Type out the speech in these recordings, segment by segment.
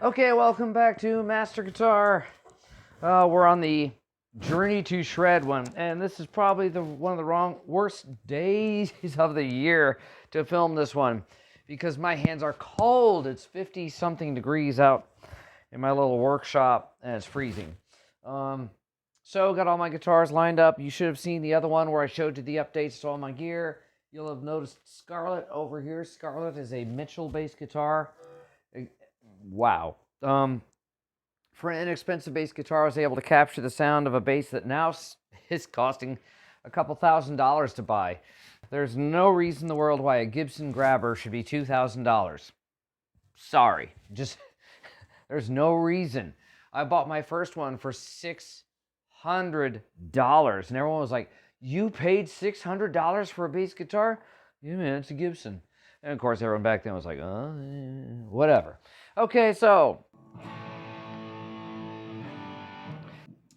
Okay, welcome back to Master Guitar. We're on the Journey to Shred one, and this is probably one of the worst days of the year to film this one because my hands are cold. It's 50-something degrees out in my little workshop, and it's freezing. So got all my guitars lined up. You should have seen the other one where I showed you the updates to all my gear. You'll have noticed Scarlett over here. Scarlett is a Mitchell bass guitar. Wow. For an inexpensive bass guitar, I was able to capture the sound of a bass that now is costing a couple $1,000s to buy. There's no reason in the world why a Gibson Grabber should be $2,000. Sorry. Just, there's no reason. I bought my first one for $600, and everyone was like, you paid $600 for a bass guitar? Yeah, man, it's a Gibson. And of course, everyone back then was like, whatever. Okay, so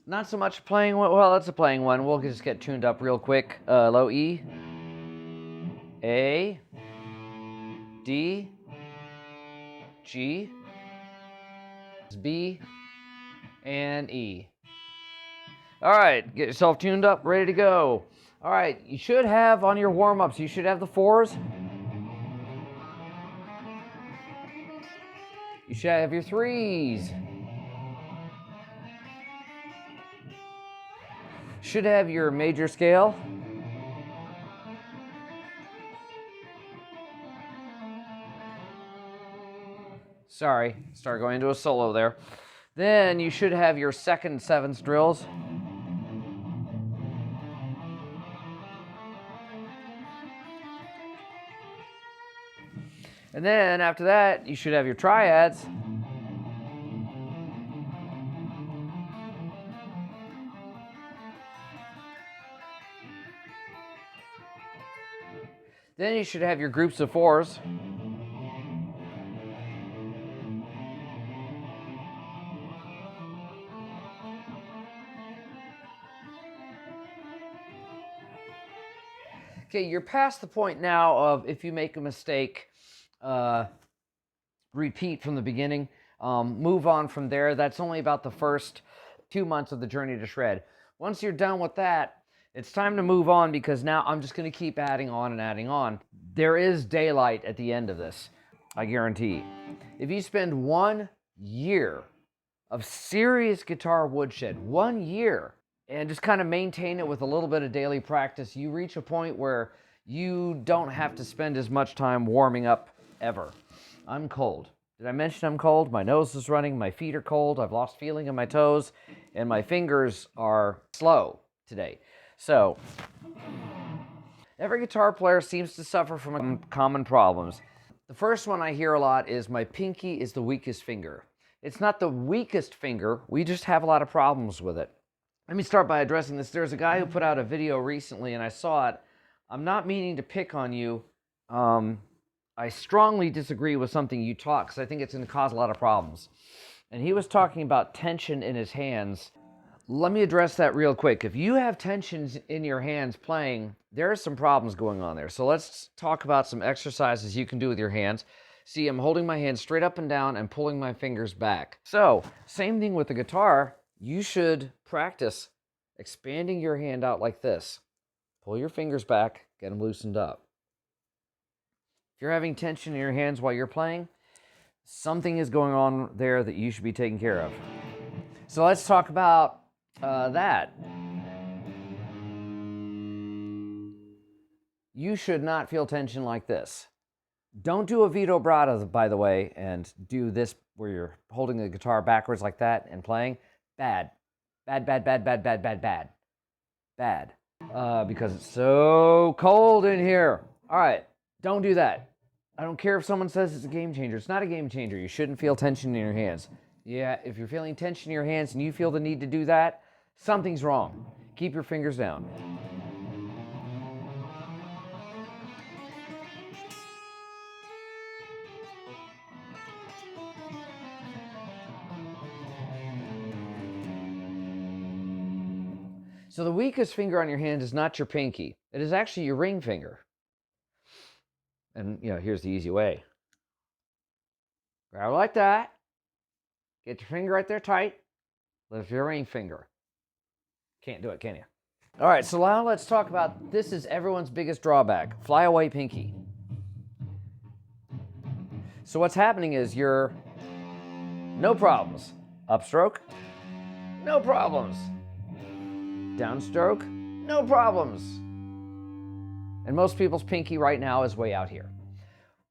not so much playing one. Well, it's a playing one. We'll just get tuned up real quick. Low E, A, D, G, B, and E. All right, get yourself tuned up, ready to go. All right, you should have on your warm-ups, you should have the 4s. You should have your 3s. Should have your major scale. Sorry, start going into a solo there. Then you should have your 2nd 7th drills. And then after that, you should have your triads. Then you should have your groups of 4s. Okay, you're past the point now of if you make a mistake, repeat from the beginning, move on from there. That's only about the first 2 months of the Journey to Shred. Once you're done with that, it's time to move on because now I'm just going to keep adding on and adding on. There is daylight at the end of this, I guarantee. If you spend 1 year of serious guitar woodshed, 1 year, and just kind of maintain it with a little bit of daily practice, you reach a point where you don't have to spend as much time warming up ever. I'm cold. Did I mention I'm cold? My nose is running, my feet are cold, I've lost feeling in my toes, and my fingers are slow today. So, every guitar player seems to suffer from common problems. The first one I hear a lot is my pinky is the weakest finger. It's not the weakest finger, we just have a lot of problems with it. Let me start by addressing this. There's a guy who put out a video recently and I saw it. I'm not meaning to pick on you. I strongly disagree with something you taught because I think it's going to cause a lot of problems. And he was talking about tension in his hands. Let me address that real quick. If you have tensions in your hands playing, there are some problems going on there. So let's talk about some exercises you can do with your hands. See, I'm holding my hands straight up and down and pulling my fingers back. So, same thing with the guitar. You should practice expanding your hand out like this. Pull your fingers back, get them loosened up. If you're having tension in your hands while you're playing, something is going on there that you should be taking care of. So let's talk about that. You should not feel tension like this. Don't do a Vito Bratta, by the way, and do this where you're holding the guitar backwards like that and playing. Bad. Bad, bad, bad, bad, bad, bad, bad. Bad. Because it's so cold in here. All right, don't do that. I don't care if someone says it's a game changer. It's not a game changer. You shouldn't feel tension in your hands. Yeah, if you're feeling tension in your hands and you feel the need to do that, something's wrong. Keep your fingers down. So the weakest finger on your hand is not your pinky. It is actually your ring finger. And, here's the easy way. Grab it like that. Get your finger right there tight. Lift your ring finger. Can't do it, can you? All right, so now let's talk about, this is everyone's biggest drawback, flyaway pinky. So what's happening is you're, no problems. Upstroke, no problems. Downstroke, no problems. And most people's pinky right now is way out here.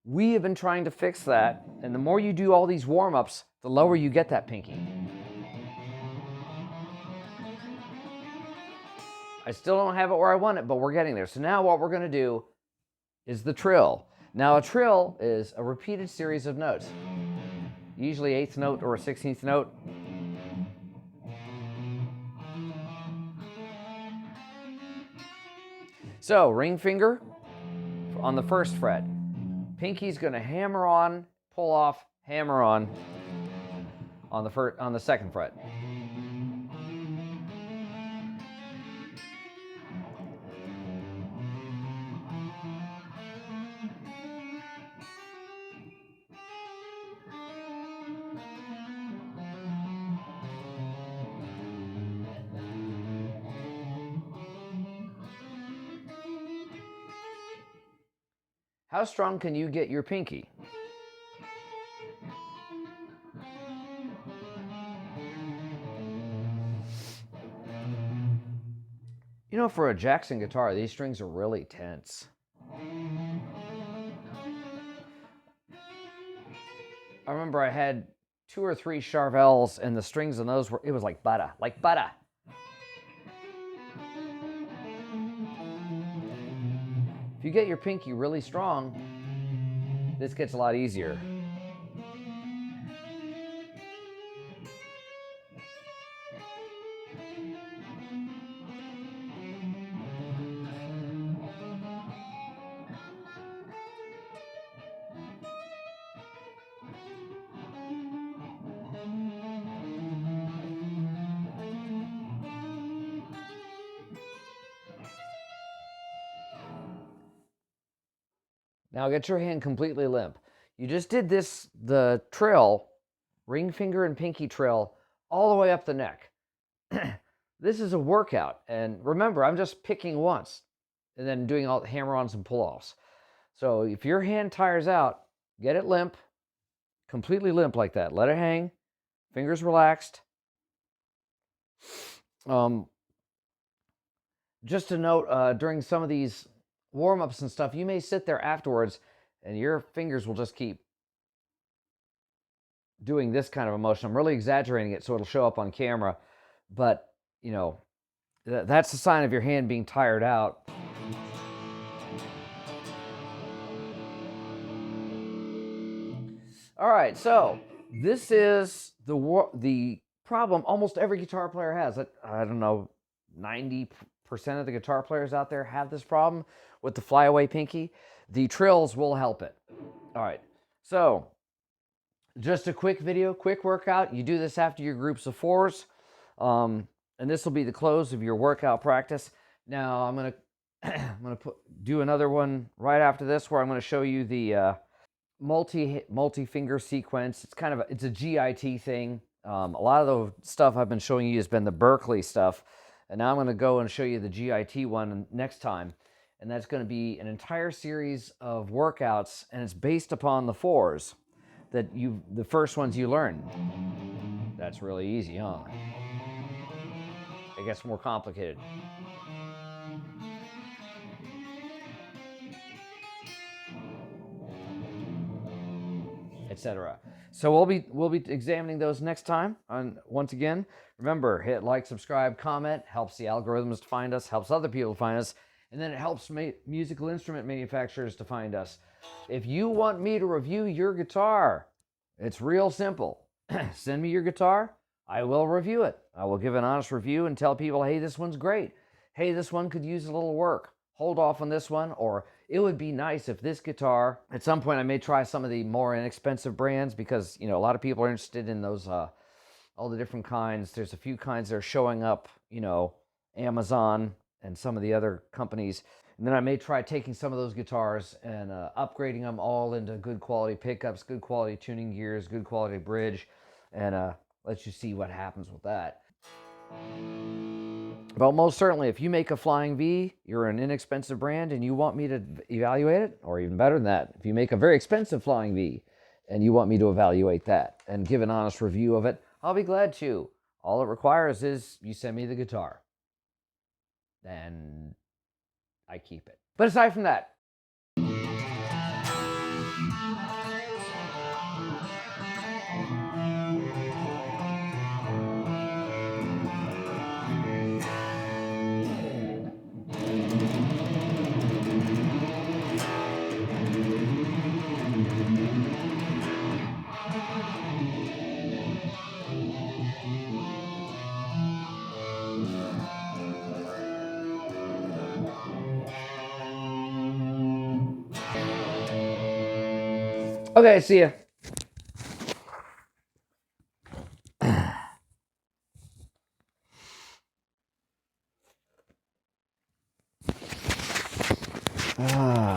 We have been trying to fix that, and the more you do all these warm-ups, the lower you get that pinky. I still don't have it where I want it, but we're getting there. So now what we're going to do is the trill. Now a trill is a repeated series of notes, usually 8th note or a 16th note. So ring finger on the 1st fret. Pinky's going to hammer on, pull off, hammer on the 2nd fret. How strong can you get your pinky? You know, for a Jackson guitar, these strings are really tense. I remember I had 2 or 3 Charvels, and the strings on those were, it was like butter, like butter. If you get your pinky really strong, this gets a lot easier. Now get your hand completely limp. You just did this, the trill, ring finger and pinky trill, all the way up the neck. This is a workout. And remember, I'm just picking once and then doing all the hammer-ons and pull-offs. So if your hand tires out, get it limp, completely limp like that. Let it hang, fingers relaxed. Just a note, during some of these warm-ups and stuff, you may sit there afterwards and your fingers will just keep doing this kind of a motion. I'm really exaggerating it so it'll show up on camera, but you know, that's a sign of your hand being tired out. All right, so this is the problem almost every guitar player has. I don't know, 90% of the guitar players out there have this problem with the flyaway pinky. The trills will help it. All right, so just a quick video, quick workout. You do this after your groups of 4s, and this will be the close of your workout practice. Now I'm gonna do another one right after this, where I'm going to show you the multi-finger sequence. It's kind of it's a GIT thing. A lot of the stuff I've been showing you has been the Berkeley stuff, and now I'm going to go and show you the GIT one next time. And that's going to be an entire series of workouts, and it's based upon the 4s that the first ones you learn. That's really easy, huh? It gets more complicated. Etc. So we'll be examining those next time. And once again, remember, hit like, subscribe, comment. Helps the algorithms to find us, helps other people to find us, and then it helps musical instrument manufacturers to find us. If you want me to review your guitar, it's real simple. Send me your guitar, I will review it. I will give an honest review and tell people, hey, this one's great. Hey, this one could use a little work. Hold off on this one, or it would be nice if this guitar, at some point I may try some of the more inexpensive brands, because, you know, a lot of people are interested in those, all the different kinds. There's a few kinds that are showing up, you know, Amazon and some of the other companies. And then I may try taking some of those guitars and upgrading them all into good quality pickups, good quality tuning gears, good quality bridge, and Let you see what happens with that. But most certainly, if you make a flying V, you're an inexpensive brand and you want me to evaluate it, or even better than that, if you make a very expensive flying V and you want me to evaluate that and give an honest review of it, I'll be glad to. All it requires is you send me the guitar. And I keep it. But aside from that, okay, see ya. Ah.